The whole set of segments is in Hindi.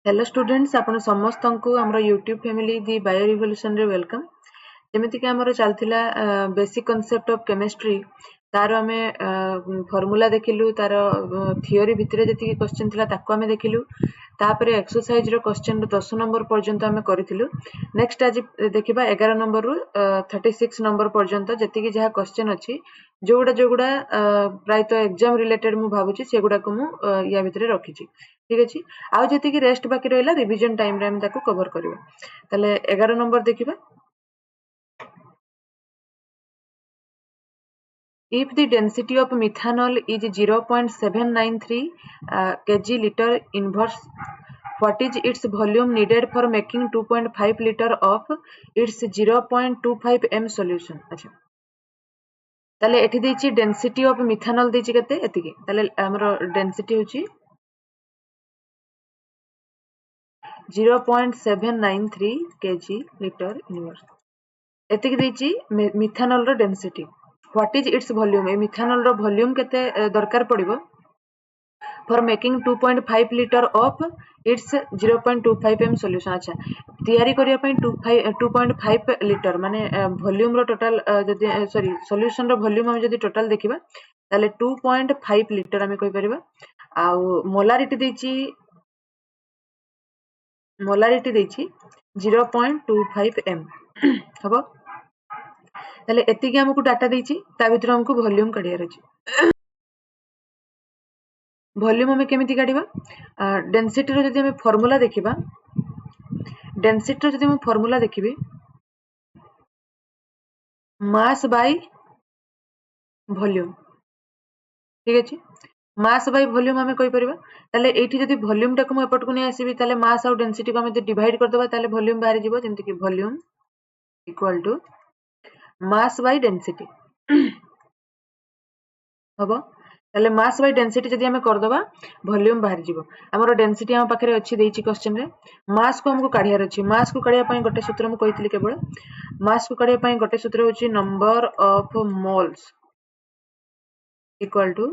हेलो स्टूडेंट्स आपण समस्त को हमर यूट्यूब फैमिली दि बायो रिवोल्यूशन रे वेलकम। जेमिति कि हमर चलथिला बेसिक कांसेप्ट ऑफ केमिस्ट्री तार आमे फार्मूला देखिलु तार थियोरी भितरे जति क्वेश्चन थिला ताको आमे देखिलु तापर एक्सरसाइज रो क्वेश्चन 10 नंबर पर्यंत आमे करिथिलु। नेक्स्ट आज देखिबा 11 नंबर रु 36 नंबर पर्यंत जति कि जहा क्वेश्चन अछि जोगुडा प्रायत एग्जाम रिलेटेड मु भाबुची सेगुडा को मु या भितरे रखिची। ठीक अछि आ जति कि रेस्ट बाकी रहला रिवीजन टाइम रे हम ताको कवर करबा। तले 11 नंबर देखिबा। If the density of methanol is 0.793 kg liter inverse, what is its volume needed for making 2.5 liter of its 0.25 m solution? अच्छा ताले एठी देछि डेंसिटी ऑफ मिथानॉल देछि केते एतिके ताले हमरो डेंसिटी होछि 0.793 kg liter inverse एतिके देछि मिथानॉल रो density. What is its volume ए मिथानॉल रो वॉल्यूम केते दरकार पड़िबो for making 2.5 litre of its 0.25 m solution. अच्छा तैयारी करिया पई 2.5 लिटर माने वॉल्यूम रो टोटल जदी सॉरी सॉल्यूशन रो वॉल्यूम हम जदी टोटल देखिबा ताले 2.5 लिटर हमें कहि परिबा। आ मोलारिटी देछि 0.25 m हबो ताले एतिके हमकु डाटा देछि ता भितर हमकु वॉल्यूम काढियार अछि। वॉल्यूम हमें केमिति काढिबा डेंसिटी रो जदी हमें फार्मूला देखिबा डेंसिटी रो जदी हम फार्मूला देखिबी मास बाय वॉल्यूम। ठीक अछि मास बाय वॉल्यूम हमें कहि परिबा ताले एठी जदी वॉल्यूम टाको म एपट को नै आसीबी ताले मास और डेंसिटी को हमें डिवाइड कर देबा ताले वॉल्यूम बाहर जिवो जेंति कि volume equal to mass by density हबो ताले मास बाय डेंसिटी जदी हमें कर देबा वॉल्यूम बाहर जिवो। हमरो डेंसिटी हम पाखरे अछि देछि क्वेश्चन रे मास को हमको काढियार अछि। मास को काढिया पई गोटे सूत्र हम कहितली केवल मास को काढिया पई गोटे सूत्र होछि number of moles equal to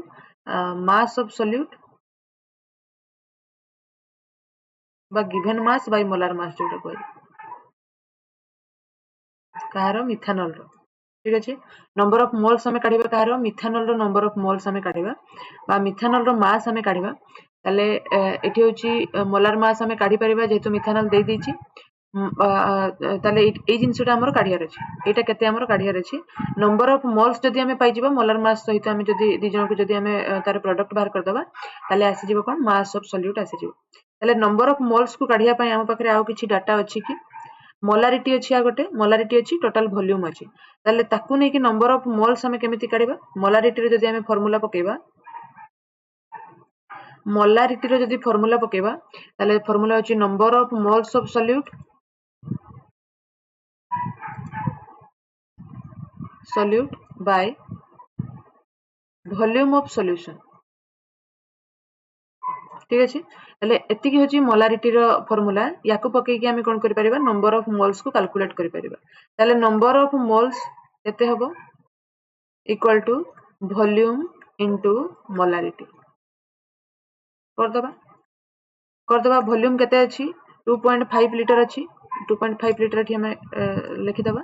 mass of solute बा given mass by molar mass जोटा कोइ कहारो मिथानॉल रो। ठीक अछि नंबर ऑफ मोल्स हमें काढिबा कहारो मिथानॉल रो नंबर ऑफ मोल्स हमें काढिबा बा मिथानॉल रो मास हमें काढिबा ताले एठी होछि मोलार मास हमें काढि परिबा जेतु मिथानॉल दे दिछि ताले ए जिंसटा हमर काढियार अछि एटा केते हमर काढियार अछि नंबर ऑफ मोल्स जदी हमें पाइ जिवो मोलार मास सहित हमें जदी दि जन को जदी हमें तार प्रोडक्ट बाहर कर दबा ताले आसी जिवो कोन मास ऑफ सॉल्यूट आसी जिवो। ताले नंबर ऑफ मोल्स को काढिया पई हम पाखरे आउ किछि डाटा अछि कि मोलारिटी अछि आ गोटे मोलारिटी अछि टोटल वॉल्यूम अछि ताले ताकू नै कि नंबर ऑफ मोल्स हमें केमिति काढिबा मोलारिटी रे जदी हमें फार्मूला पकेबा मोलारिटी रो जदी फार्मूला पकेबा ताले फार्मूला होछि number of moles of solute by volume of solution. ठीक अछि ताले एतिकी होछि मोलारिटी रो फार्मूला याको पके कि हमें कोन करि परिबा नंबर ऑफ मोल्स को कैलकुलेट करि परिबा ताले नंबर ऑफ मोल्स केते हबो equal to volume into molarity कर दबा वॉल्यूम केते अछि 2.5 लिटर अछि 2.5 लिटर एठी हमें लिखि दबा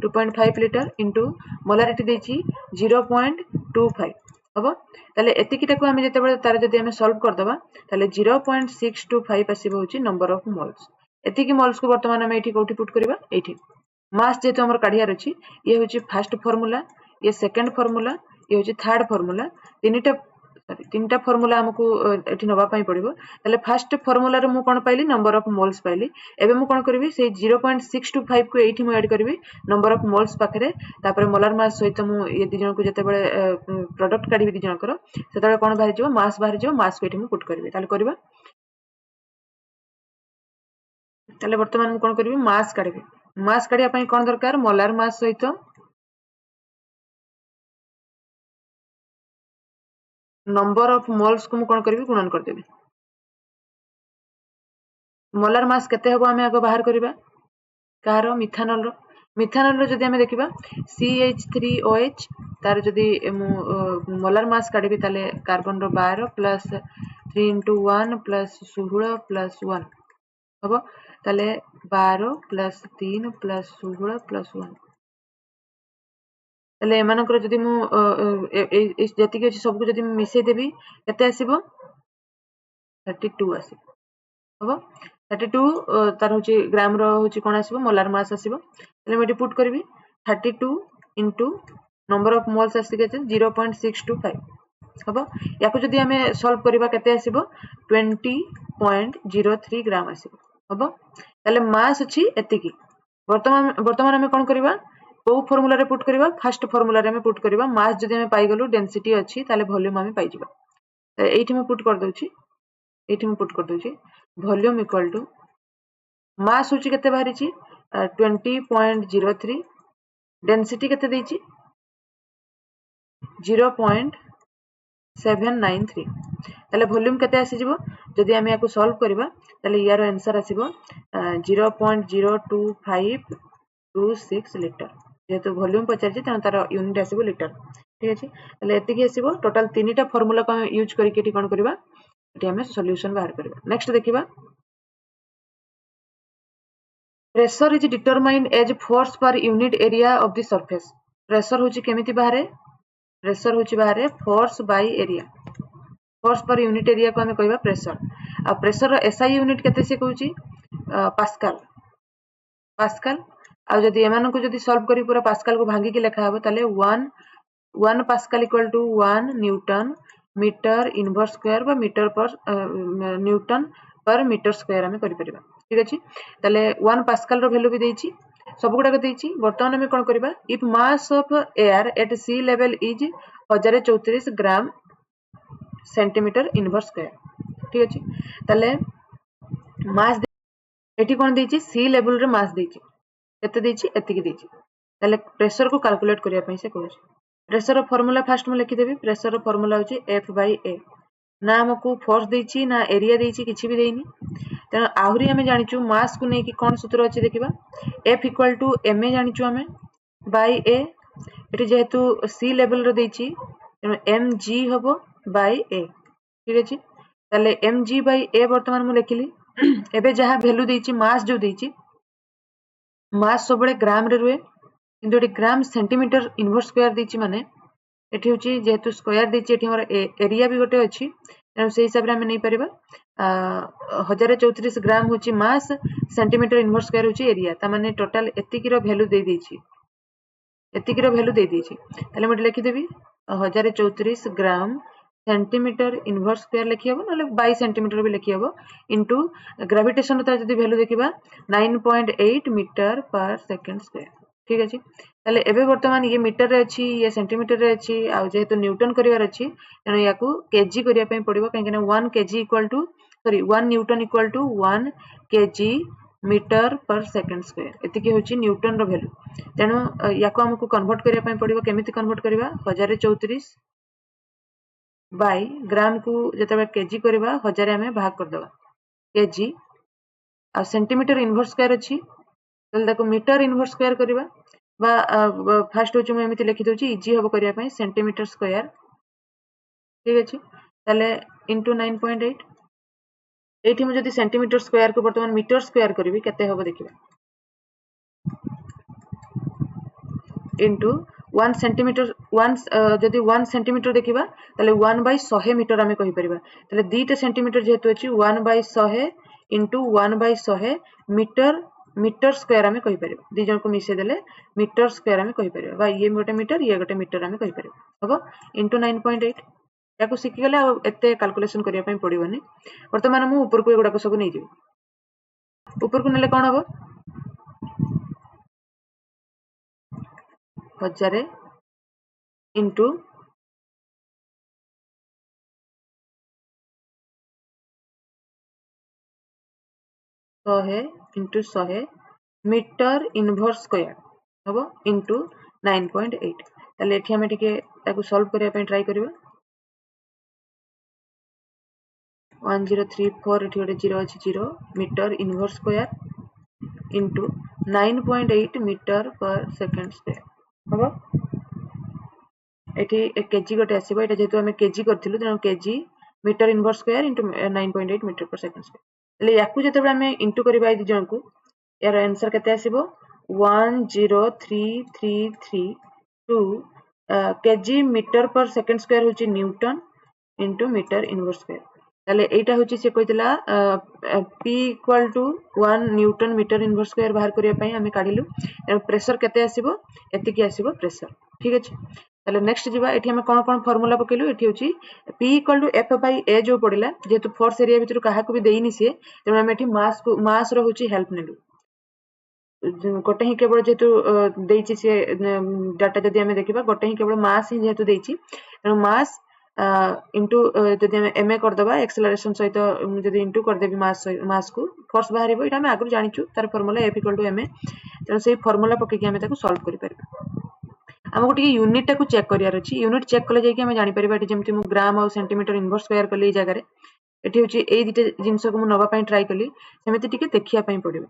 2.5 लिटर इनटू मोलारिटी देछि 0.25 हबो ताले एतिकीटा को हम जते बेले तार जदी हम सॉल्व कर दबा ताले 0.625 आसीबो होछि नंबर ऑफ मोल्स। एतिकी मोल्स को वर्तमान हम एठी कोठी पुट करबा एठी मास जेतो हमर काढियार अछि ये होछि फर्स्ट फार्मूला ये सेकंड फार्मूला ये होछि थर्ड फार्मूला तीनटा फार्मूला हमकु एठी नबा पई पड़िबो ताले फर्स्ट फार्मूला रे मु कोन पाइली नंबर ऑफ मोल्स पाइली एबे मु कोन करबी से 0.625 को एठी मु ऐड करबी नंबर ऑफ मोल्स पाखरे तापर मोलार मास सहित मु ये दि जन को जते बेले प्रोडक्ट काढिबी दि जन कर सेता कोन बाहर जिवो मास को एठी मु पुट करबी ताले करबा ताले वर्तमान मु कोन करबी मास काढिया पई कोन दरकार मोलार मास सहित नंबर ऑफ मोल्स को मु कोन करबी गुणन कर देबी मोलार मास केते हबो हमें आगो बाहर करबा कहारो मिथानॉल रो जदी हमें देखिबा CH3OH तार जदी मोलार मास काढिबी ताले कार्बन रो 12 प्लस 3 into 1 प्लस 16 प्लस 1 हम ताले 12 प्लस 3 प्लस 16 प्लस 1 ताले एमानकर जदि मु जति के सब को जदि मिसै देबी केते आसीबो 32 आसीबो हम 32 तार होची ग्राम रो होची कोन आसीबो मोलार मास आसीबो ताले मैं पुट करबी 32 इनटू नंबर ऑफ मोल्स आसी के 0.625 हम याको जदि हमें सॉल्व करबा केते आसीबो 20.03 ग्राम आसीबो हम ताले मास अछि एतिकी वर्तमान हमें कोन करबा को फार्मूला रे पुट करबा फर्स्ट फार्मूला रे हमें पुट करबा मास जदि हमें पाई गलु डेंसिटी अछि ताले वॉल्यूम हमें पाई जिबा एठी में पुट कर दोछि एठी में पुट कर दोछि वॉल्यूम इक्वल टू मास होची केते बाहरी छी 20.03 डेंसिटी केते देछि 0.793 ताले वॉल्यूम केते आसी जिवो जदि हम याको सॉल्व करबा ताले यार आंसर आसीबो 0.02526 लीटर जेहेतु वॉल्यूम पचार छी तार यूनिट आसीबो लीटर ठीक अछि ताले एतिकी आसीबो टोटल तीनटा फार्मूला को यूज करके एटी कोन करबा एटी हमें सॉल्यूशन बाहर करबा नेक्स्ट देखिबा pressure is determined as force per unit area of the surface pressure होची केमिति बाहरे प्रेशर होची बाहरे force by area force per unit area को हमें कहबा प्रेशर आ प्रेशर रो एसआई यूनिट केते से कहूची पास्कल पास्कल आ जदि एमान को जदि सॉल्व करी पूरा पास्कल को भांगी के लिखा हबो ताले 1 pascal equal to 1 newton metre inverse square बा metre per newton per metre square हमें करि परिबा ठीक अछि ताले 1 पास्कल रो वैल्यू भी देछि सब गुडा को देछि वर्तमान हमें कोन करबा if mass of air at sea level is 1034 gram centimetre inverse square ठीक अछि ताले मास एठी कोन देछि सी लेवल रे मास देछि केते देछि एतिकी देछि ताले प्रेशर को कैलकुलेट करिया पई से कहू प्रेशर फार्मूला फास्ट में लिखि देबी प्रेशर फार्मूला होछि F by A ना हमको फोर्स देछि ना एरिया देछि किछि भी देइनी त आहुरी हमें जानिचु मास को नै कि कोन सूत्र अछि देखिबा F इक्वल टू ma जानिचु हमें by A एठी जेहेतु सी लेवल रो देछि त mg हबो by A ठीक अछि ताले mg by A वर्तमान मु लिखिली एबे जहा वैल्यू देछि मास जो देछि मास सबले ग्राम रे रुए किंतु एटी ग्राम सेंटीमीटर इनवर्स स्क्वायर देछि माने एठी होछि जेहेतु स्क्वायर देछि एठी हमर एरिया भी गोटे अछि एनु से हिसाब रे हम नै परिबा 1034 ग्राम होछि मास सेंटीमीटर इनवर्स स्क्वायर होछि एरिया ता माने टोटल एतिकी रो वैल्यू दे देछि एतिकी रो वैल्यू दे देछि ताले मते लिखि देबी 1034 ग्राम सेंटीमीटर इनवर्स स्क्वायर लिखि हबो नले 22 सेंटीमीटर भी लिखि हबो इनटू ग्रेविटेशन ता जदी वैल्यू देखिबा 9.8 मीटर पर सेकंड स्क्वायर ठीक अछि ताले एबे वर्तमान ये मीटर रे अछि ये सेंटीमीटर रे अछि आ जेहेतु न्यूटन करिवार अछि एनो याकू केजी करिया पय पड़िबो काहे कि 1 kg equal to 1 newton equal to 1 kg metre per second square एतिकी होछि न्यूटन रो वैल्यू तेनो याको हमकु कन्वर्ट करिया पय पड़िबो केमिति कन्वर्ट करिबा 1034 बाय ग्राम को जतबे केजी करबा 1000 हमें भाग कर देबा केजी आ सेंटीमीटर इनवर्स स्क्वायर अछि तल देखो मीटर इनवर्स स्क्वायर करबा बा फर्स्ट होछि मैं एमिति लिखि दोछि इजी होबो करिया पय सेंटीमीटर स्क्वायर ठीक अछि तले इनटू 9.8 एठी मु जदी सेंटीमीटर स्क्वायर को वर्तमान मीटर स्क्वायर करबी केते होबो देखिबा इनटू 1 सेंटीमीटर 1 जदी 1 सेंटीमीटर देखिबा तले 1 बाय 100 मीटर हमें कहि परिबा तले 2 सेंटीमीटर जेहेतु अछि 1 by 100 into 1 by 100 metre square हमें कहि परिबा दी जन को मिसे देले मीटर स्क्वायर हमें कहि परिबा बा ये गोटे मीटर हमें कहि परिबा हबो इनटू 9.8 याको सिखि गेले आ एते कैलकुलेशन करिया पय पडिबोनी वर्तमान मु ऊपर को एगुडा को सब नै जेबी ऊपर को नेले कोन हबो 1000 into 100 into 100 metre inverse square हबो इनटू 9.8 ताले एठी हमें टिके ताको सॉल्व करिया पय ट्राई करबा 1034 एठी गोटे 0 अछि 0 metre inverse square into 9.8 metre per second square हबो एठी 1 केजी गोटे आसीबो एटा जेतु हमें केजी करथिलु त kg metre inverse square into 9.8 metre per second square એટલે યાକୁ ଯେତେବେଳେ ଆମେ ଇଣ୍ଟୁ କରିବା ଏଇ ଦି ଜଣକୁ यार आंसर केते आसीबो 10332 kg metre per second square होची newton into metre inverse square ताले एटा होची से कहितला p equal to 1 newton metre inverse square बाहर करिया पई हमें काढिलु प्रेशर केते आसीबो एतिकी आसीबो प्रेशर ठीक अछि ताले नेक्स्ट जिबा एठी हमें कोन कोन फार्मूला पकेलु एठी होची p equal to f by a जो पडिला जेतु फोर्स एरिया भितर काहा को भी देइनी से तेनो हमें एठी मास रो होची हेल्प नेलु गोटे ही केवल जेतु देइची से डाटा जदि हमें देखिबा गोटे ही केवल मास ही जेतु देइची तेनो मास इनटू जदि हमें एमए कर दबा एक्सेलरेशन सहित जदि इनटू कर देबी मास को फोर्स बाहरिबो एटा हमें आगु जानिचु तार formula f equal to ma तेनो सेही फार्मूला पके के हमें ताको सॉल्व करि परबा हमको टिके यूनिट टाको चेक करियार अछि यूनिट चेक कले जाय कि हमें जानि परबा एटी जेमति मु ग्राम और सेंटीमीटर इनवर्स स्क्वायर कले जगह रे एटी होची एई दिटे जिंस को मु नबा पई ट्राई कली सेमिति टिके देखिया पई पडिबो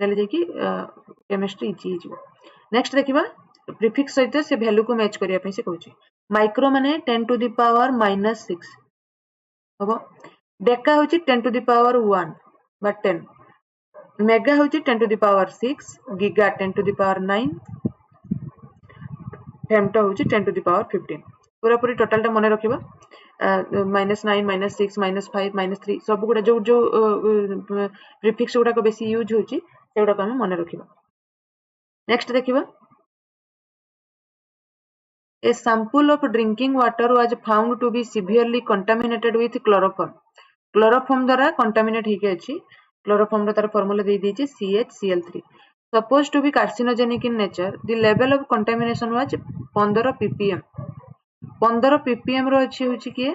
ताले जे कि केमिस्ट्री इजी हिजो नेक्स्ट देखिबा प्रीफिक्स सहित से वैल्यू को मैच करिया पई से कहूची माइक्रो माने 10 टू द पावर -6 हबो डेका होची 10 टू द पावर 1 बा 10 मेगा होची 10 to the power 6 giga 10 to the power 9 femto होची 10 टू द पावर 15 पूरा पूरी टोटल टा मने रखिबा -9 -6 -5 -3 सब गुडा जो जो प्रीफिक्स गुडा को बेसी यूज होची सेगुडा को हम मने रखिबा नेक्स्ट देखिबा A sample of drinking water was found to be severely contaminated with chloroform. Chloroform द्वारा contaminate ही के अछि chloroform रो तार फार्मूला दे दी छि CHCl3 supposed to be carcinogenic in nature the level of contamination was 15 ppm 15 ppm रो अछि होछि कि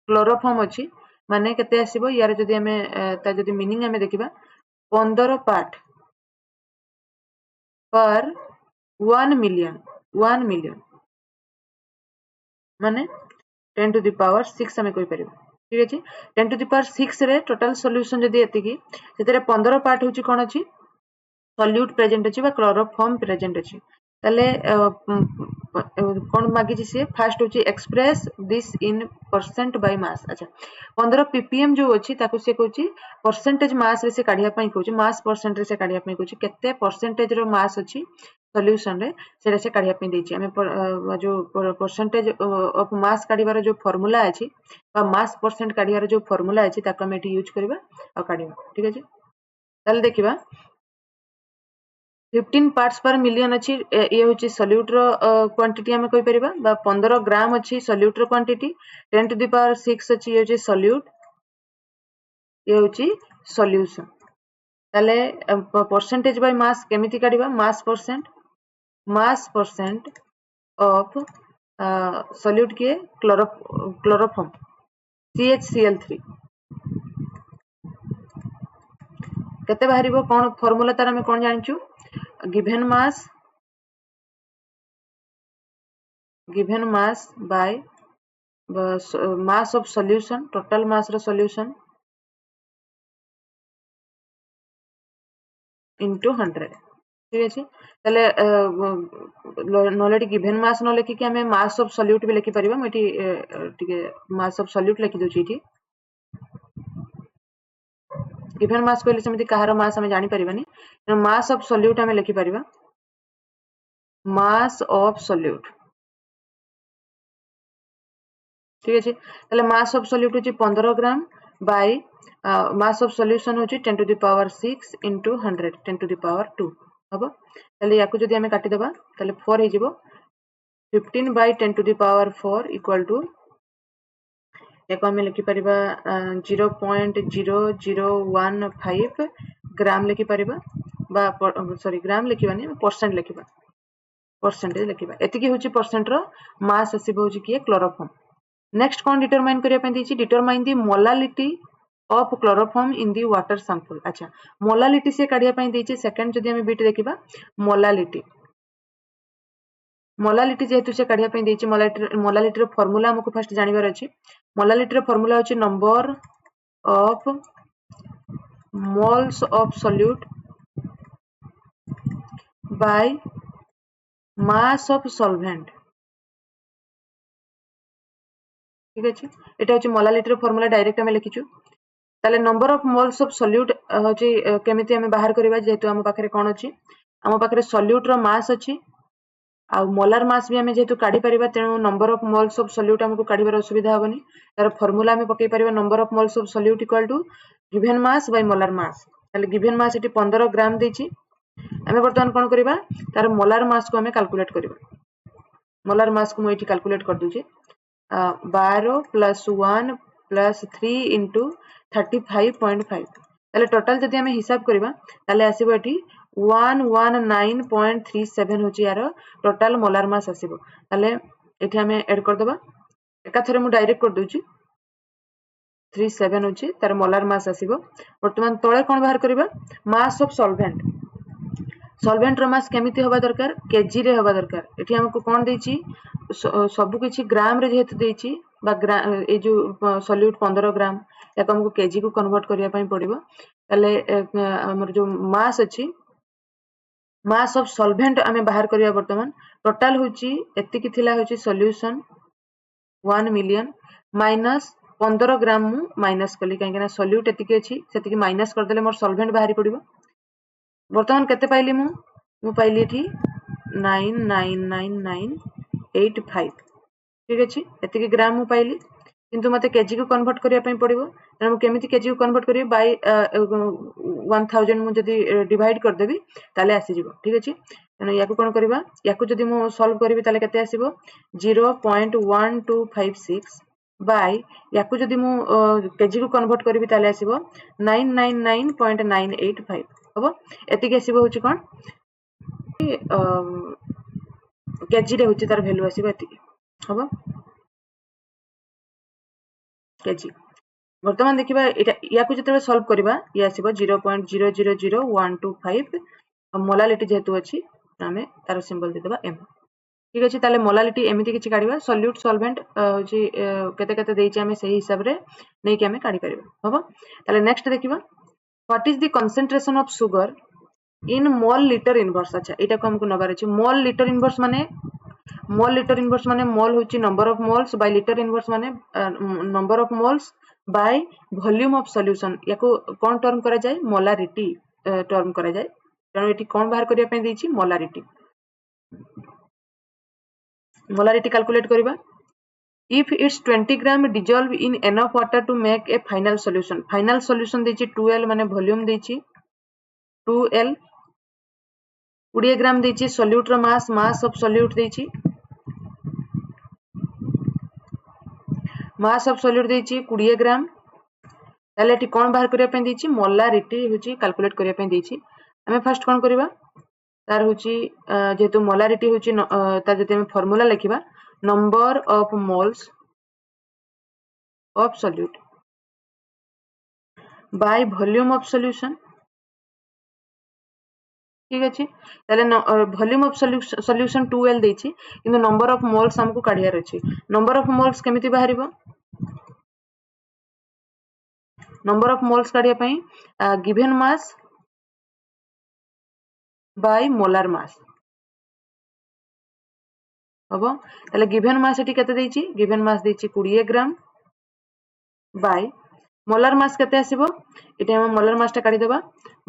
chloroform अछि माने केते आसीबो यार जदि हमें ता जदि मीनिंग हमें देखिबा 15 पार्ट पर 1 million माने 10 to the power 6 हमें कोई परिबो ठीक अछि 10 to the power 6 रे टोटल सॉल्यूशन जदि एतिकी सेतरे 15 पार्ट होची कोन अछि सॉल्यूट प्रेजेंट अछि बा क्लोरोफॉर्म प्रेजेंट अछि तले कोन मागी छि से फर्स्ट होची express this in percent by mass अच्छा 15 ppm जो अछि ताको से कहूची परसेंटेज मास रे से काढिया पई कहूची मास परसेंट रे से काढिया पई कहूची केते परसेंटेज रो मास अछि सॉल्यूशन रे सेरा से काढिया पई देछि हमें जो परसेंटेज ऑफ मास काढिबार जो फार्मूला अछि बा मास परसेंट काढिबार जो फार्मूला अछि ताको हम एठी यूज करबा आ काढिबा ठीक अछि ताले देखिबा 15 पार्ट्स पर मिलियन अछि ये होची सॉल्यूट रो क्वांटिटी हमें कहि परिबा बा 15 ग्राम अछि सॉल्यूट रो क्वांटिटी 10 टू द पावर 6 अछि ये होची सॉल्यूट ये होची सॉल्यूशन ताले परसेंटेज बाय मास केमिति काढिबा मास परसेंट ऑफ सॉल्यूट के क्लोरोफॉर्म CHCl3 केते बाहरिबो कोन फार्मूला तार हमें कोन जानिचु given mass by mass of solution total mass row solution into 100 ठीक अछि तले नॉलेज गिवन मास न लेखि कि हमें मास ऑफ सॉल्यूट भी लेखि परिबा मटी टिके मास ऑफ सॉल्यूट लेखि दोछि इठी गिवन मास कहले समिति कहारो मास हमें जानि परिबानी मास ऑफ सॉल्यूट हमें लेखि परिबा मास ऑफ सॉल्यूट ठीक अछि तले मास ऑफ सॉल्यूट होची 15 gram by mass of solution होची 10 to the power 6 into 100 10 to the power 2 हबो तले याकु जदि हमें काटि देबा तले 4 हे जिवो 15 by 10 to the power 4 equal to एको हमें लिखि परिबा 0.0015 ग्राम लिखि परिबा बा सॉरी ग्राम लिखिबानी परसेंट लिखिबा परसेंटेज लिखिबा एतिकी होची परसेंट रो मास आसीबो होची कि क्लोरोफॉर्म नेक्स्ट कोन डिटरमाइन करिया पई दिछि determine the molality of chloroform in the water sample अच्छा मोलालिटी से काढिया पई दिछि सेकंड जदि हमें बिट देखिबा मोलालिटी जेहेतु से काढिया पई दिछि मोलालिटी रो फार्मूला हमको फर्स्ट जानिबार अछि मोलालिटी रो फार्मूला होछि number of moles of solute by mass of solvent ठीक अछि एटा होछि मोलालिटी रो फार्मूला डायरेक्ट हमें लिखिछु ताले number of moles of solute होची केमिति हमें बाहर करबा जेतु हम पाखरे कोन अछि हम पाखरे सॉल्यूट रो मास अछि आ मोलार मास भी हमें जेतु काढी परिबा तेनु number of moles of solute हमको काढीबार असुविधा होबनी तार फार्मूला हमें पकै परिबा number of moles of solute equal to given mass by molar mass ताले गिवन मास एटी 15 ग्राम देछि हमें वर्तमान कोन करबा तार मोलार मास को हमें कैलकुलेट करबा मोलार मास को मैं कैलकुलेट कर दूची 12 प्लस 1 प्लस 3 इंटू 35.5 ताले टोटल जदि हमें हिसाब करबा ताले आसीबो एठी 119.37 होची यार टोटल मोलार मास आसीबो ताले एठी हमें ऐड कर दबा एका थरे मु डायरेक्ट कर दूची 37 होची तार मोलार मास आसीबो वर्तमान तळे कोन बाहर करबा मास ऑफ सॉल्वेंट सॉल्वेंट रो मास केमिति होबा दरकार केजी रे होबा दरकार एठी हमको कोन देछि सब किछि ग्राम रे जेहेतु देछि बा ए जो सॉल्यूट 15 ग्राम या हमको केजी को कन्वर्ट करिया पई पड़िबो ताले हमर जो मास अछि मास ऑफ सॉल्वेंट हमें बाहर करिया वर्तमान टोटल होछि एति कि थिला होछि सॉल्यूशन 1 मिलियन माइनस 15 ग्राम मु माइनस कली काहे ना सॉल्यूट एति कि अछि सेति कि माइनस कर देले मोर सॉल्वेंट बाहरी पड़िबो वर्तमान केते पाइली मु पाइली एठी 999985 ठीक अछि एति कि ग्राम मु पाइली किंतु मते केजी को कन्वर्ट करिया पई पड़िबो त मु केमिति केजी को कन्वर्ट करियो बाय 1000 मु जदी डिवाइड कर देबी ताले आसी जिवो ठीक अछि तने याकू कोन करबा याकू जदी मु सॉल्व करबी ताले केते आसीबो 0.1256 बाय याकू जदी मु केजी को कन्वर्ट करबी ताले आसीबो 999.985 हबो एति के आसीबो होची कोन केजी रे होची तार वैल्यू आसीबो एति हबो केजी वर्तमान देखिबा एटा याकू जते सॉल्व करबा ये आसीबो 0.000125 मोलालिटी जेतु अछि हमें तार सिंबल दे देबा m ठीक अछि ताले मोलालिटी एमिति किछि काढिबा सॉल्यूट सॉल्वेंट होची केते केते देछि हमें सही हिसाब रे नै कि हमें काढी परिबा हबो ताले नेक्स्ट देखिबा what is the concentration of sugar in mole litre inverse अच्छा एटा को हमको नबार अछि मोल लिटर इनवर्स माने मोल होची number of moles by litre inverse माने number of moles by volume of solution याको कोन टर्म करा जाय मोलारिटी टर्म करा जाय तनो एटी कोन बाहर करिया पे देछि मोलारिटी कैलकुलेट करबा if it's 20 gram dissolve in enough water to make a final solution देछि 2l माने वॉल्यूम देछि 2l 20 ग्राम देछि सॉल्यूट रो मास ऑफ सॉल्यूट देछि मास ऑफ सॉल्यूट देछि 20 ग्राम ताले एटी कोन बाहर करिया पे देछि मोलारिटी होछि कैलकुलेट करिया पे देछि हमें फर्स्ट कोन करबा तार होछि जेतु मोलारिटी होछि तार जते हम फार्मूला लिखिबा number of moles of solute by volume of solution ठीक अछि ताले वॉल्यूम ऑफ सॉल्यूशन 2l देछि किंतु नंबर ऑफ मोल्स हमको काढियार अछि नंबर ऑफ मोल्स केमिति बाहरिबो नंबर ऑफ मोल्स काढिया पई गिवन मास बाय मोलार मास हबो ताले गिवन मास एटी केते देछि गिवन मास देछि 20 ग्राम बाय मोलार मास केते आसीबो एटी हम मोलार मास ता काढी देबा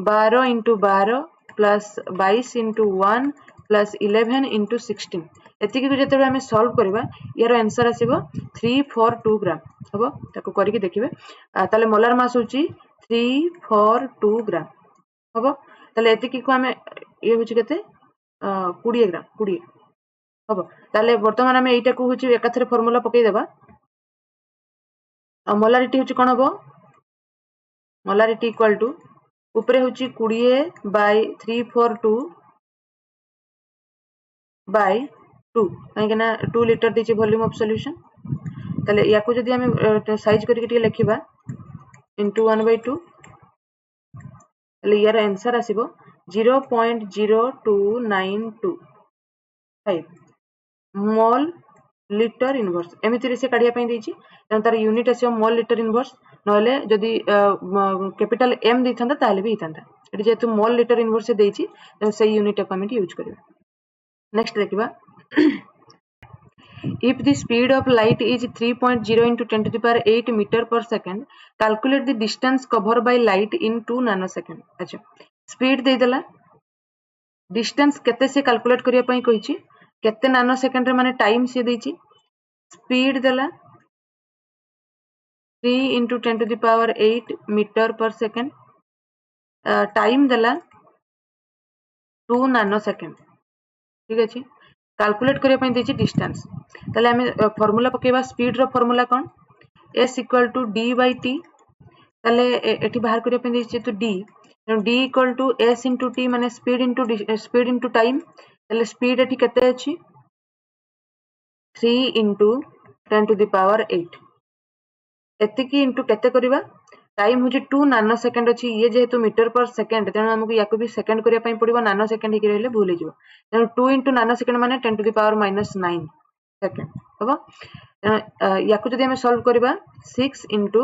12 * 12 प्लस 22 * 1 प्लस 11 * 16 एति कि जेते हमें सॉल्व करबा यार आंसर आसीबो 342 ग्राम हबो ताको करिके देखिबे ताले मोलार मास होची 342 ग्राम हबो ताले एति कि को हमें ये होची केते 20 ग्राम 20 हबो ताले वर्तमान हमें एटा को होची एकाथरे फार्मूला पकै देबा मोलारिटी होची कोन हबो मोलारिटी इक्वल टू ऊपरे होची 20 बाय 342 बाय 2 काहे ना 2 लीटर देछि वॉल्यूम ऑफ सॉल्यूशन ताले याको जदी हमें साइज करके टिके लिखिबा इनटू 1/2 ताले यार आंसर आसीबो 0.02925 मोल लिटर इनवर्स एमिति रे से काढिया पई देछि तार यूनिट आसीबो मोल लिटर इनवर्स नहले जदी कैपिटल m दैथांता ताले भी हितांता एटी जेतु मोल लिटर इनवर्स से देछि त से यूनिट को हम यूज करबा नेक्स्ट देखिबा If the speed of light is 3.0 into 10 to the power 8 meter per second, calculate the distance covered by light in 2 nanosecond. अच्छा स्पीड दे देला डिस्टेंस केते से कैलकुलेट करिया पई कहिछि केते नानो सेकंड रे माने टाइम से देछि स्पीड देला 3 into 10 to the power 8 meter per second time देला 2 nanosecond ठीक अछि कैलकुलेट करिया पई देछि डिस्टेंस ताले हमें फार्मूला पकेबा स्पीड रो फार्मूला कोन s equal to d by t ताले एठी बाहर करिया पई देछि तो d d equal to s into t माने speed into time ताले स्पीड एठी केते अछि 3 into 10 to the power 8 एतिकी into केते करिबा टाइम होची 2 नानो सेकंड अछि ये जेहेतु मीटर पर सेकंड तेनु हमकु याको भी सेकंड करिया पई पड़िबो नानो सेकंड हिक रहले भूल हिजो तेनु 2 into नानो सेकंड माने 10 to the power minus 9 second हबो याको जदि हम सॉल्व करिबा 6 into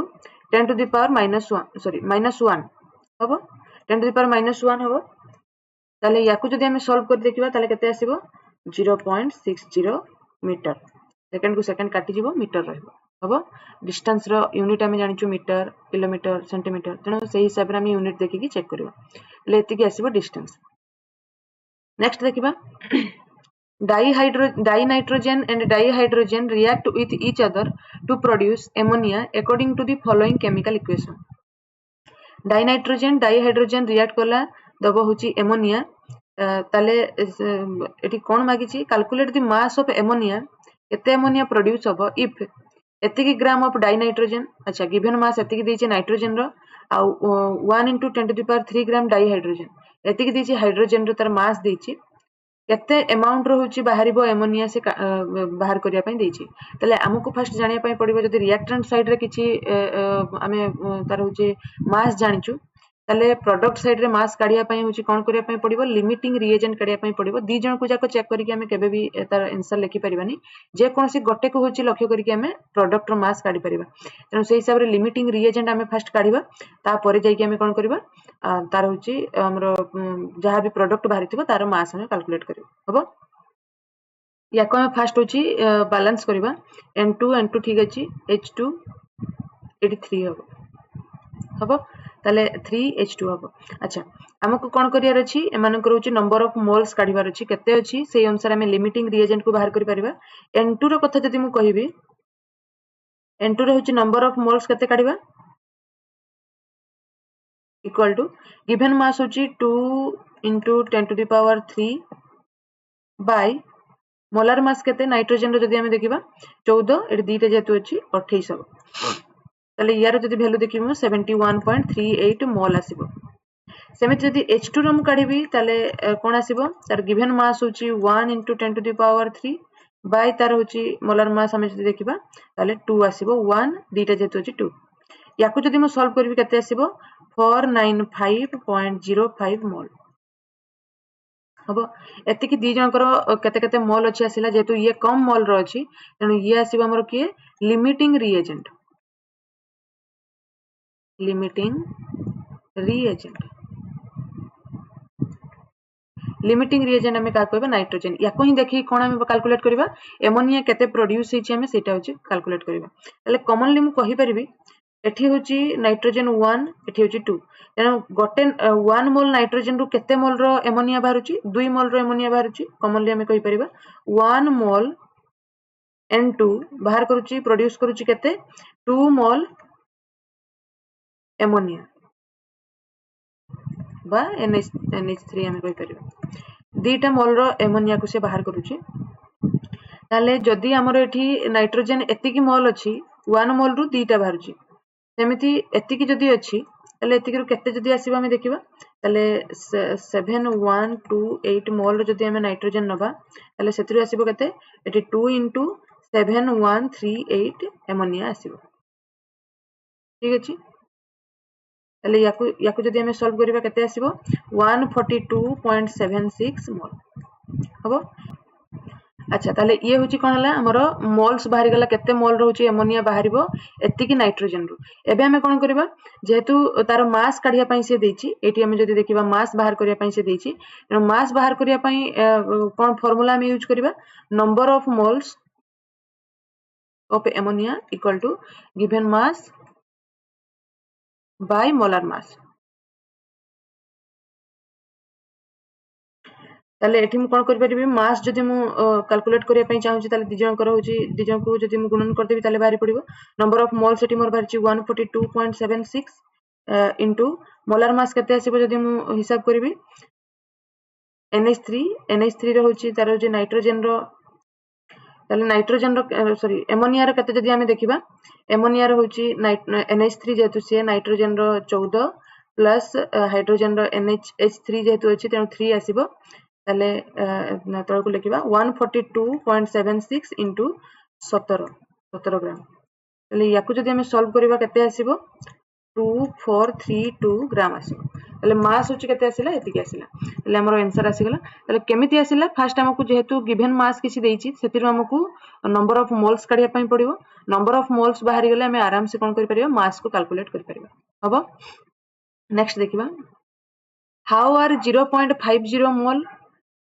10 to the power minus 1 हबो 10 to the power minus 1 हबो ताले याको जदि हम सॉल्व कर देखिबा ताले केते आसीबो 0.60 मीटर सेकंड को सेकंड काटी जिवो मीटर रहबो हबो डिस्टेंस रो यूनिट हम जानिचु मीटर किलोमीटर सेंटीमीटर तेनो सही हिसाब रे हम यूनिट देखि चेक करबा ले एति की आसीबो डिस्टेंस नेक्स्ट देखिबा Dinitrogen and dihydrogen react with each other to produce ammonia according to the following chemical equation Dinitrogen dihydrogen react कला दबो होची ammonia ताले एठी कोन मागिची calculate the mass of ammonia केते ammonia produce होबो if एतिकी ग्राम ऑफ डाइनाइट्रोजन अच्छा गिवन मास एतिकी देछि नाइट्रोजन रो आ 1 into 10 to the power 3 gram dihydrogen एतिकी देछि हाइड्रोजन रो तार मास देछि केते अमाउंट रो होछि बाहरिबो एमोनिया से बाहर करिया पई देछि तले हमकु फर्स्ट जानिया पई पड़िबो जदि रिएक्टेंट साइड रे किछि हमें तार होछि मास जानिचु तले प्रोडक्ट साइड रे मास काढिया पई होछि कोन करिया पई पड़िबो लिमिटिंग रिएजेंट काढिया पई पड़िबो दी जण को जाको चेक करिके हमें केबे भी तार आंसर लिखि परिबानी जे कोनसी गोटे को होछि लक्ष्य करिके हमें प्रोडक्ट रो मास काढि परिबा तनो सेहि हिसाब रे लिमिटिंग रिएजेंट हमें फर्स्ट काढिबा ता परे जाई के हमें कोन करबा तार होछि हमरो जहा भी प्रोडक्ट बाहरिथिबो तार मास हमें कैलकुलेट करिबो हबो याको हमें फर्स्ट होछि बैलेंस करबा n2 ठीक अछि h2 83 हबो हबो ताले 3h2 हबो अच्छा हमकु कोन करियार अछि एमान करूछि नंबर ऑफ मोल्स काढिबार अछि केते अछि सेही अनुसार हमें लिमिटिंग रिएजेंट को बाहर करि परिबा n2 रो कथा जदि मु कहिबी n2 रो होछि नंबर ऑफ मोल्स केते काढिबा इक्वल टू गिवन मास होछि 2 into 10 to the power 3 by molar mass केते नाइट्रोजन रो जदि हमें देखिबा 14 एडी दीटा जेतु अछि 28 हबो ताले यार जदि वैल्यू देखिबो 71.38 मोल आसीबो सेमित जदि H2 रो मु काढिबी ताले कोन आसीबो तार गिवन मास होची 1 into 10 to the power 3 bye तार होची मोलर मास हम जदि देखिबा ताले 2 आसीबो 1 दीटा जेतु होची 2 याकु जदि मु सॉल्व करबी केते आसीबो 495.05 मोल हबो एति कि दी जनकर केते केते मोल अछि आसिला जेतु ये कम मोल रो अछि तनु ये आसीबो हमर के लिमिटिंग रिएजेंट लिमिटिंग रिएजेंट हमें का कहबा नाइट्रोजन याको ही देखि कोन हम कैलकुलेट करबा एमोनिया केते प्रोड्यूस हिची हमें सेटा होची कैलकुलेट करबा तले कॉमनली मु कहि परिबी एठी होची नाइट्रोजन 1 एठी होची 2 तेनो गोटे 1 मोल नाइट्रोजन रु केते मोल रो एमोनिया बाहरुची 2 मोल रो एमोनिया बाहरुची कॉमनली हमें कहि परिबा 1 मोल N2 बाहर करूची प्रोड्यूस करूची केते 2 मोल एमोनिया बा NH3 हमें कहि परिबा दीटा मोल रो एमोनिया को से बाहर करूची ताले जदी हमर एठी नाइट्रोजन एतिकी मोल अछि 1 मोल रु दीटा बाहरुची सेमिति एतिकी जदी अछि ताले एतिकी रु केते जदी आसीबा हमें देखिबा ताले 7128 मोल रो जदी हमें नाइट्रोजन नबा ताले सेतिरु आसीबो केते एठी 2 into 7138 एमोनिया आसीबो ठीक अछि ताले याकु जदी हमें सॉल्व करिबा केते आसीबो 142.76 मोल हबो अच्छा ताले ये होची कोन हला हमरो मोल्स बाहरी गला केते मोल रहउची एमोनिया बाहरिबो एति कि नाइट्रोजन रु एबे हमें कोन करिबा जेहेतु तार मास काढिया पई से देछि एटी हमें जदी देखिबा मास बाहर करिया पई से देछि मास बाहर करिया पई कोन फार्मूला हम यूज करिबा number of moles of ammonia equal to given mass by molar mass. ताले एठी मु कोन करि परिबि मास जदि मु कैलकुलेट करिया पई चाहूची ताले दि जणकर होची दि जणको जदि मु गुणन कर देबी ताले बाहरी पड़िबो नंबर ऑफ मोल्स एठी मोर बाहरची 142.76 इनटू मोलार मास केते आसीबो जदि मु हिसाब करिबि NH3 रे होची तार जे नाइट्रोजन रो ताले नाइट्रोजन रो सॉरी एमोनिया रो केते जदि हमें देखिबा एमोनिया रो होची NH3 जेतु से नाइट्रोजन रो 14 प्लस हाइड्रोजन रो NH3 जेतु अछि तेनु 3 आसीबो ताले तळको लिखिबा 142.76 इनटू 17 ग्राम ताले याकु जदि हमें सॉल्व करिबा केते आसीबो 2432 ग्राम आसीबो ताले मास होची केते आसीला एतिकी आसीला ताले हमर आंसर आसीगला ताले केमिति आसीला फर्स्ट हमकु जेहेतु गिवन मास किछि देइछि सेतिर हमकु नंबर ऑफ मोल्स काढिया पई पड़िबो नंबर ऑफ मोल्स बाहरी गेले हमें आराम से कोन करि परिबो मास को कैलकुलेट करि परिबो हबो नेक्स्ट देखिबा how are 0.50 mole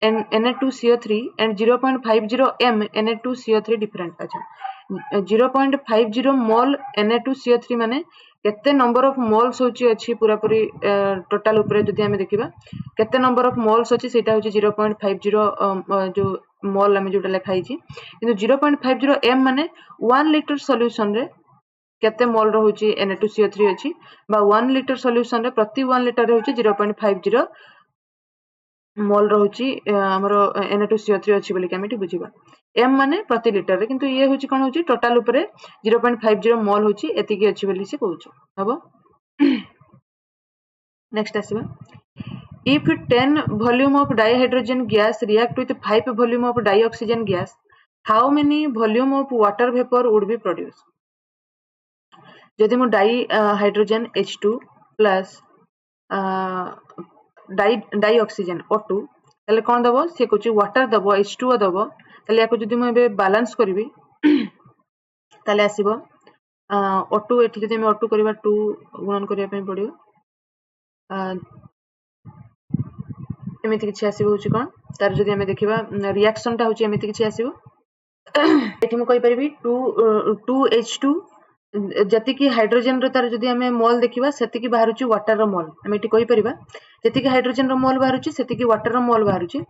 Na2CO3 and 0.50 m Na2CO3 different अच्छा 0.50 मोल Na2CO3 माने केते नंबर ऑफ मोल्स होची अछि पूरा पूरी टोटल ऊपर जदि हमें देखिबा केते नंबर ऑफ मोल्स अछि सेटा होची 0.50 जो मोल हमें जोटा लिखाई छी किंतु 0.50 m माने 1 लिटर सॉल्यूशन रे केते मोल रहउची Na2CO3 अछि बा 1 लिटर सॉल्यूशन रे प्रति 1 लिटर रे होची 0.50 मोल रहउची हमरो Na2CO3 अछि बोली के हम एठी बुझिबा m माने प्रति लिटर रे किंतु ये होची कोन होची टोटल ऊपर 0.50 मोल होची एतिकी अछि बोली से कहउछु हबो next आसीबा if 10 volume of dihydrogen gas react with 5 volume of dioxygen gas how many volume of water vapor would be produced जदि मु dihydrogen H2 plus dioxygen O2 ताले कोन दबो से कहउची वाटर दबो H2O दबो ताले याको जदि मु एबे बैलेंस करबी ताले आसीबो O2 एठी जदि हम O2 करबा 2 गुणन करिया पई पड़ियो एमिति किछि आसीबो होची कोन तार जदि हम देखिबा रिएक्शन ता होची एमिति किछि आसीबो एठी मु कहि परबी 2H2 जति की हाइड्रोजन रो तार जदि हमें मोल देखिबा सेति की बाहरुची वाटर रो मोल हम एठी कहि परिबा जति की हाइड्रोजन रो मोल बाहरुची सेति की वाटर रो मोल बाहरुची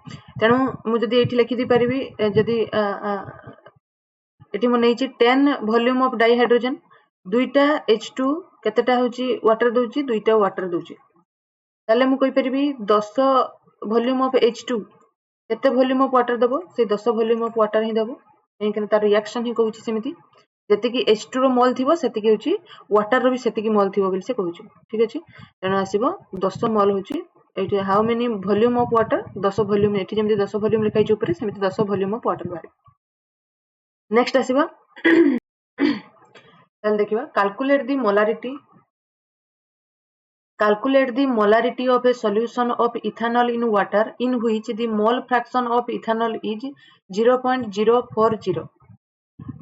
तेनु मु जदि एठी लिखि दी परिबी जदि एठी मु नैची 10 वॉल्यूम ऑफ डाई हाइड्रोजन दुईटा H2 केतेटा होची वाटर दोची दुईटा वाटर दोची ताले मु कहि परिबी 10 वॉल्यूम ऑफ H2 केते वॉल्यूम ऑफ वाटर दबो से 10 वॉल्यूम ऑफ वाटर ही दबो एकिन तार रिएक्शन ही कहउची सेमिति जति की H2 रो मोल थिबो सेति की होची वाटर रो भी सेति की मोल थिबो बिल से कहउची ठीक अछि तेनु आसीबो 10 मोल होची एठी how many volume of water 10 volume एठी जेमति 10 वॉल्यूम लिखाई छि ऊपर सेमिति 10 वॉल्यूम ऑफ वाटर बारे नेक्स्ट आसीबो तल देखिबा calculate the molarity of a solution of ethanol in water in which the mole fraction of ethanol is 0.040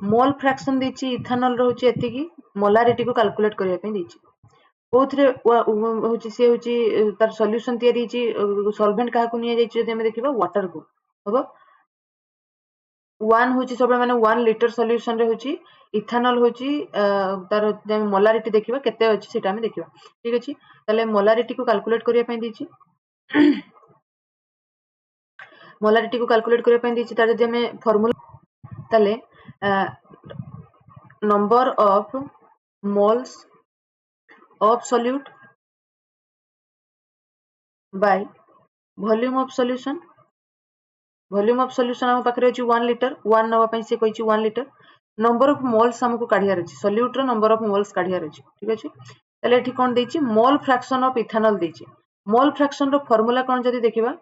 mole fraction देछि इथेनॉल रहउछि एतिकी मोलारिटी को कैलकुलेट करिया पे देछि कोथरे होछि से होछि तार सॉल्यूशन तयारी छि सॉल्वेंट काहा को निया जाइछि जदि हम देखिबा वाटर को हबो 1 होछि सब माने 1 लिटर सॉल्यूशन रे होछि इथेनॉल होछि तार हम मोलारिटी देखिबा केते अछि सेटा हम देखिबा ठीक अछि तले मोलारिटी को कैलकुलेट करिया पे देछि मोलारिटी को कैलकुलेट करिया पे देछि तार जदि हम फार्मूला तले number of moles of solute by volume of solution हम पाखरे अछि 1 लिटर 1 नवा पई से कहिछि 1 लिटर नंबर ऑफ मोल्स हमको काढियार अछि सॉल्यूट रो नंबर ऑफ मोल्स काढियार अछि ठीक अछि तले एठी कोन देछि मोल फ्रैक्शन ऑफ इथेनॉल देछि मोल फ्रैक्शन रो फार्मूला कोन जदि देखिबा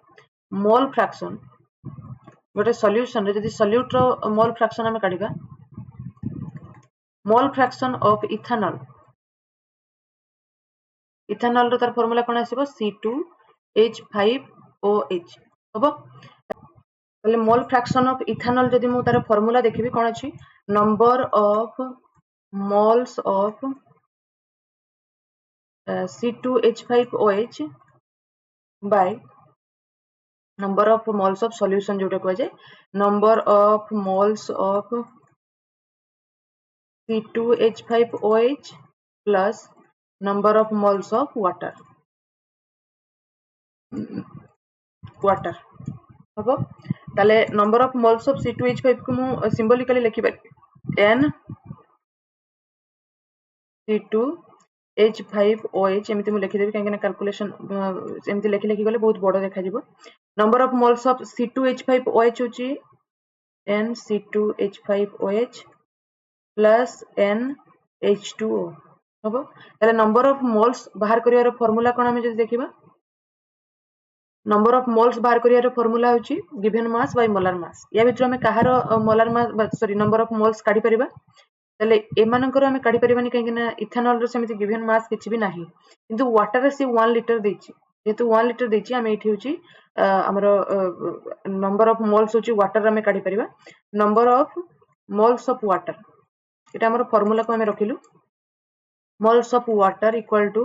मोल फ्रैक्शन गोटे सॉल्यूशन रे जदि सॉल्यूट रो मोल फ्रैक्शन हम काढिबा मोल फ्रैक्शन ऑफ इथेनॉल रो तार फार्मूला कोन आसीबो C2H5OH हबो तले मोल फ्रैक्शन ऑफ इथेनॉल जदि मु तार फार्मूला देखिबी कोन अछि number of moles of C2H5OH by number of moles of solution जोटा को जाय number of moles of C2H5OH plus number of moles of water हम ताले number of moles of C2H5 को मु symbolically लिखि पारि N C2H5OH एमती मु लिखि देबी काहे कैलकुलेशन एमती लिखि लिखि गले बहुत बड़ देखा जिवो number of moles of C2H5OH होची NC2H5OH plus NH2O हम ताले number of moles बाहर करियार फार्मूला कोन हम जदि देखिबा number of moles बाहर करियार फार्मूला होची given mass by molar mass या भितर हम काहार molar mass sorry number of moles काढी परिबा ताले एमानकर हम काढी परिबानी काहे ना इथेनॉल रो समिति given mass किछि भी नाही किंतु वाटर रे से 1 लीटर देछि जेतु 1 लीटर देछि हम एठी होची हमरो number of moles होची वाटर हम काढी परिबा number of moles of water एटा हमरो फार्मूला को हम रखिलु moles of water equal to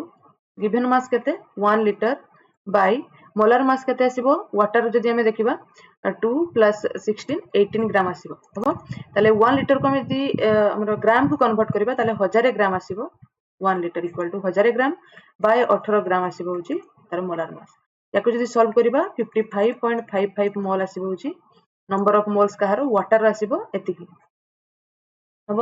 given mass केते 1 liter by molar mass केते आसीबो water जदि हमें देखिबा 2 plus 16 18 ग्राम आसीबो हम ताले 1 liter को हम यदि हमरो ग्राम को कन्वर्ट करबा ताले 1000 ग्राम आसीबो 1 liter equal to 1000 gram by 18 ग्राम आसीबो होची तार molar mass याको जदि सॉल्व करबा 55.55 मोल आसीबो होची नंबर ऑफ मोल्स कहारो वाटर आसीबो एतिकी हम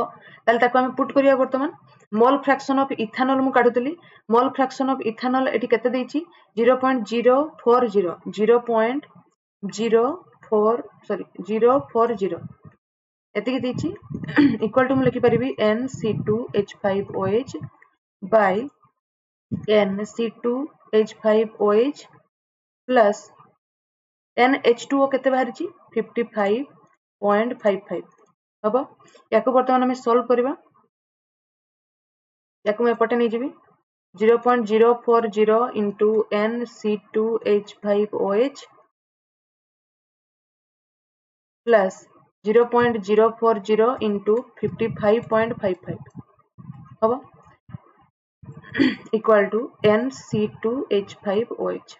ताले ताको हम पुट करिया वर्तमान मोल फ्रैक्शन ऑफ इथेनॉल मु काढुतली मोल फ्रैक्शन ऑफ इथेनॉल एटी केते देछि 0.040 0.040 एतिकी देछि इक्वल टू मु लिखि परिबी NC2H5OH by NC2H5OH plus NH2O केते बाहरिछि 55.55 हबो याको वर्तमान हम सॉल्व करबा याको मैं एपटे नै जेबी 0.040 into NC2H5OH plus 0.040 into 55.55 हबो equal to NC2H5OH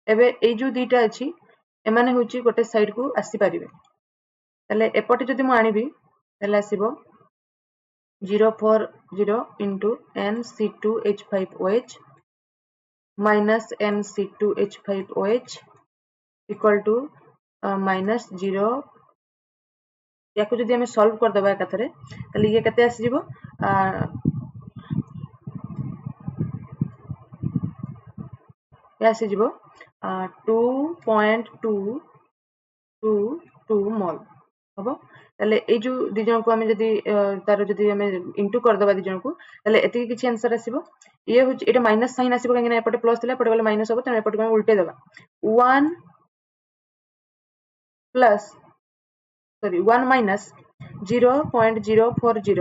एबे ए जो दीटा अछि एमाने होची गोटे साइड को आसी परिबे तले एपटे जदि मु आनिबी तले आसीबो 040 into NC2H5OH minus NC2H5OH equal to minus 0 याको जदि हमें सॉल्व कर दबा एकाथरे तले ये केते आसी जिवो या आसी जिवो 2.222 मोल हबो ताले ए जो दि जन को हमें जदि तार जदि हमें इनटू कर दबा दि जन को ताले एति किछि आंसर आसीबो ये हो एटा माइनस साइन आसीबो काहे ना एपटे प्लस थिला एपटे गले माइनस होबो त एपटे हम उल्टे दबा 1 plus sorry 1 minus 0.040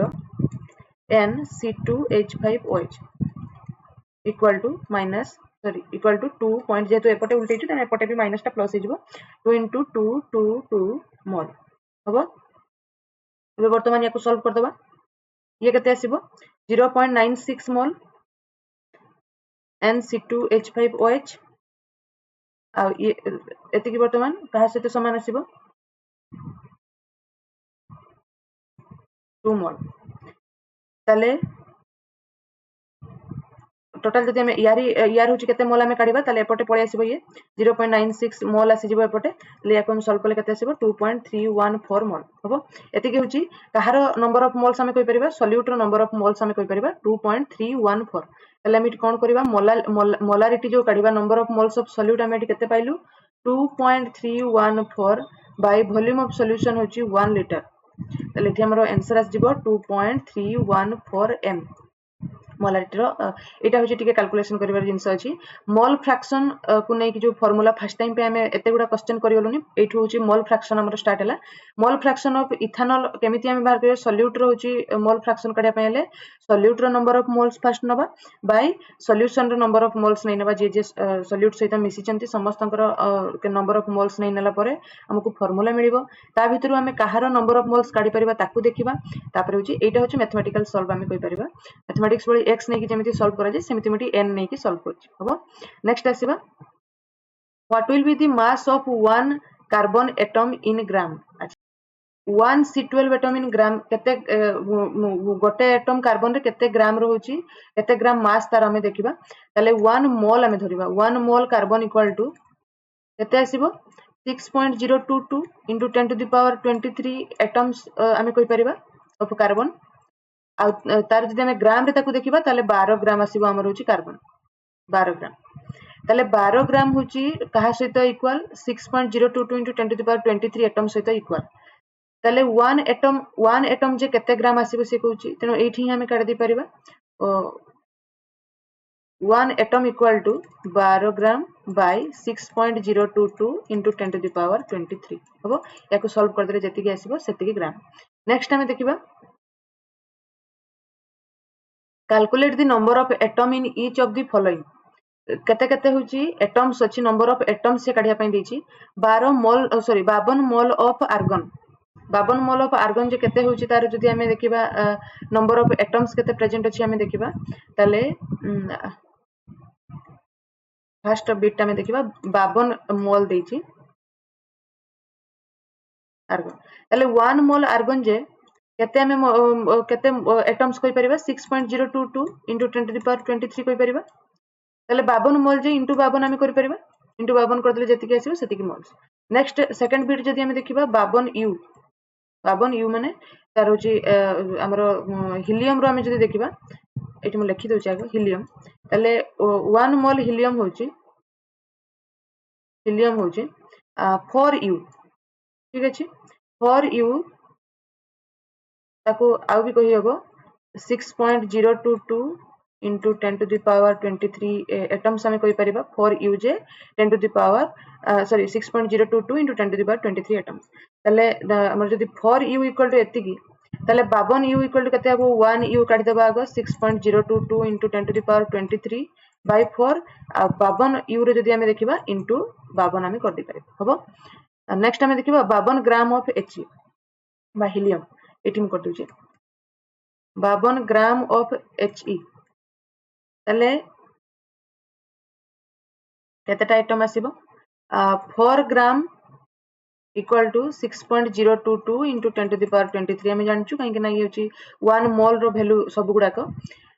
NC2H5OH equal to minus sorry equal to 2 point जेतु एपटे उल्टे छि त एपटे भी माइनस ता प्लस हे जिवो 2 into 222 मोल हबो एबे वर्तमान याको सॉल्व कर दबा ये केते आसीबो 0.96 मोल NC2H5OH आ ये एति की वर्तमान कहा सहित समान आसीबो 2 मोल ताले टोटल जदि हमें यार होची केते मोल हमें काढिबा ताले एपटे पळे आसीबो ये 0.96 मोल आसी जिवो एपटे ले याको हम सॉल्व करले केते आसीबो 2.314 मोल हबो एति की होची कहार नंबर ऑफ मोल्स हमें कहि परिबा सॉल्यूट रो नंबर ऑफ मोल्स हमें कहि परिबा 2.314 ताले हम कोन करिबा मोलारिटी जो काढिबा number of moles of solute हमें केते पाइलु 2.314 बाय वॉल्यूम ऑफ सॉल्यूशन होची 1 लीटर ताले एठी हमरो आंसर आसी जिवो 2.314 m मोलारिटी रो एटा होची टिके कैलकुलेशन करिवार जिंस अछि मोल फ्रैक्शन को नै कि जो फार्मूला फर्स्ट टाइम पे हमें एते गुडा क्वेश्चन करिवलुनी एठु होची मोल फ्रैक्शन हमर स्टार्ट हला मोल फ्रैक्शन ऑफ इथेनॉल केमिति हम बाहर करियो सॉल्यूट रो होची मोल फ्रैक्शन करिया पयले सॉल्यूट रो नंबर ऑफ मोल्स फर्स्ट नबा बाय सॉल्यूशन रो नंबर ऑफ मोल्स नै नबा जे सॉल्यूट सहित मिसी चंती समस्तंकर के नंबर ऑफ मोल्स नै नला परे हमकु फार्मूला मिलिबो ता भितरु हमें काहार नंबर ऑफ मोल्स काढी परिबा ताकू देखिबा तापर होची एटा होची मैथमेटिकल सॉल्व हमें कहि परिबा मैथमेटिक्स बळी x नै कि जेमिति सॉल्व करा जे सेमिति मिटी n नै कि सॉल्व करछि हबो नेक्स्ट आसीबा what will be the mass of one carbon atom in gram 1 C12 atom in gram केते गोटे एटम कार्बन रे केते ग्राम रहउची केते ग्राम मास तार हमें देखिबा ताले 1 मोल हमें धरिबा 1 मोल कार्बन इक्वल टू केते आसीबो 6.022 into 10 to the power 23 atoms हमें कोइ परिबा ऑफ कार्बन आ तार जदि हमें ग्राम रे ताकू देखिबा ताले 12 ग्राम आसीबो हमर होची कार्बन 12 ग्राम ताले 12 ग्राम होची कहा सहित equal 6.022 into 10 to the power 23 atom सहित इक्वल ताले 1 एटम जे केते ग्राम आसीबो से कहूची तेनो एठी हमें काट दे परिबा 1 atom equal to 12 gram by 6.022 into 10 to the power 23 हबो याको सॉल्व कर देले जति के आसीबो सेति के ग्राम नेक्स्ट हमें देखिबा calculate the number of atom in each of the following केते केते होची एटम्स अछि नंबर ऑफ एटम्स से काढिया पई देछि 52 mole of argon 52 mole of argon जे केते होची तार जदि हमें देखिबा नंबर ऑफ एटम्स केते प्रेजेंट अछि हमें देखिबा ताले फर्स्ट बिट हमें देखिबा 52 मोल देछि आर्गन ताले 1 मोल आर्गन जे केते हमें केते एटम्स कोइ परिबा 6.022 into 10 to the power 23 कोइ परिबा ताले 52 मोल जे into 52 हमें करि परिबा into 52 कर देले जति के आसीबो सेति के मोल्स नेक्स्ट सेकंड बिट जदि हमें देखिबा 52 यू माने तार होची हमर हीलियम रो हमें जदि देखिबा एठी म लिखि दोछि आगो हीलियम ताले 1 मोल हीलियम होची 4 यू ठीक अछि 4 यू ताको आउ भी कहि हबो 6.022 into 10 to the power 23 atoms हमें कहि परिबा 4 you J 10 to the power 6.022 into 10 to the power 23 atoms ताले हमर जदि 4 यू इक्वल टू एति की ताले 52 यू इक्वल टू कते आबो 1 यू काटि देबा आगो 6.022 into 10 to the power 23 by 4 uh 52 you रे जदि हमें देखिबा into 52 हमें कर दे परिबा हबो नेक्स्ट हमें देखिबा 52 ग्राम ऑफ He बा हीलियम एटी म कर दोछि 52 ग्राम ऑफ He ताले केतेटा आइटम आसीबो 4 gram equal to 6.022 into 10 to the power 23 हमें जानछु काहे कि ना ये होची 1 मोल रो वैल्यू सब गुडा को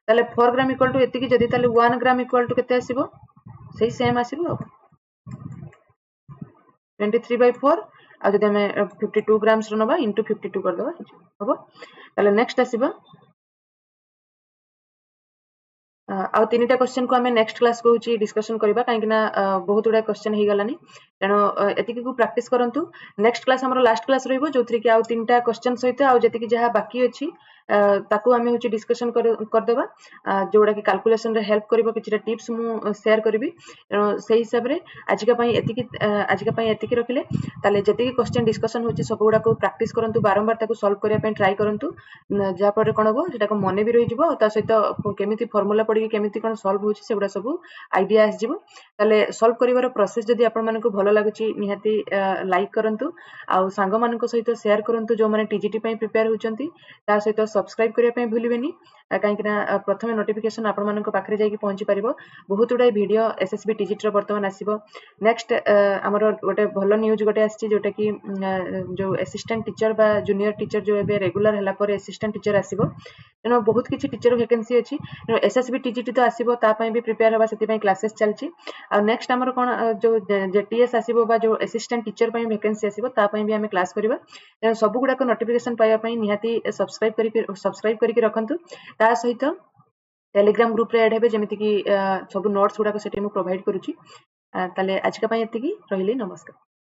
ताले 4 ग्राम इक्वल टू एति की जदी ताले 1 ग्राम इक्वल टू केते आसीबो सही सेम आसीबो 23 by 4 आ जदी हमें 52 ग्राम्स रो नबा into 52 कर दबा हबो ताले नेक्स्ट आसीबो आ तीनटा क्वेश्चन को हमें नेक्स्ट क्लास को होची डिस्कशन करबा काहे कि ना बहुत उडा क्वेश्चन हे गलानी तेनो एतिकी को प्रैक्टिस करंतु नेक्स्ट क्लास हमरो लास्ट क्लास रहइबो जोथि कि आ तीनटा क्वेश्चन सहित आ जति कि जहा बाकी अछि ताकू हमें होची डिस्कशन कर देबा जोडा कि कैलकुलेशन रे हेल्प करबो किछटा टिप्स मु शेयर करबी सही हिसाब रे आजिका पई एतिकी रखिले ताले जति कि क्वेश्चन डिस्कशन होची सब गुडा को प्रैक्टिस करंतु बारंबार ताकू सॉल्व करिया पई ट्राई करंतु जा पर कोन हो जेटा को मने भी रहि जिवो ता सहित केमिति फार्मूला पड़ी केमिति कोन सॉल्व होची सेगुडा सब आइडिया आस जिवो ताले सॉल्व करिवार प्रोसेस जदी आपण मानको भलो लागुची निहाती लाइक करंतु आ सांग मानको सहित शेयर करंतु जो माने टीजीटी पई प्रिपेयर होचंती ता सहित सब्सक्राइब करिया पई भूलिबेनी काहे कि ना प्रथमे नोटिफिकेशन आपण मानको पाखरे जाई कि पहुंची परिबो बहुत उडा वीडियो एसएसबी टीजीटी रो वर्तमान आसीबो नेक्स्ट हमर गोटे भलो न्यूज गोटे आसी जोटा कि जो असिस्टेंट टीचर बा जूनियर टीचर जो एबे रेगुलर हला पर असिस्टेंट टीचर आसीबो एनो बहुत किछि टीचर वैकेंसी अछि एसएसबी टीजीटी तो आसीबो ता पई भी प्रिपेयर हबा सेति पई क्लासेस चलछि आ नेक्स्ट हमर कोन जो जेटीएस आसीबो बा जो असिस्टेंट टीचर पई वैकेंसी आसीबो ता पई भी हमें क्लास करबा एनो सब गुडा को नोटिफिकेशन पाया पई निहाती सब्सक्राइब करिके रखंतु ता सहित टेलीग्राम ग्रुप रे ऐड हेबे जेमिति कि सब नोट्स गुडा को सेठी मु प्रोवाइड करूची ताले आज का पई एतिकी रहिली नमस्कार।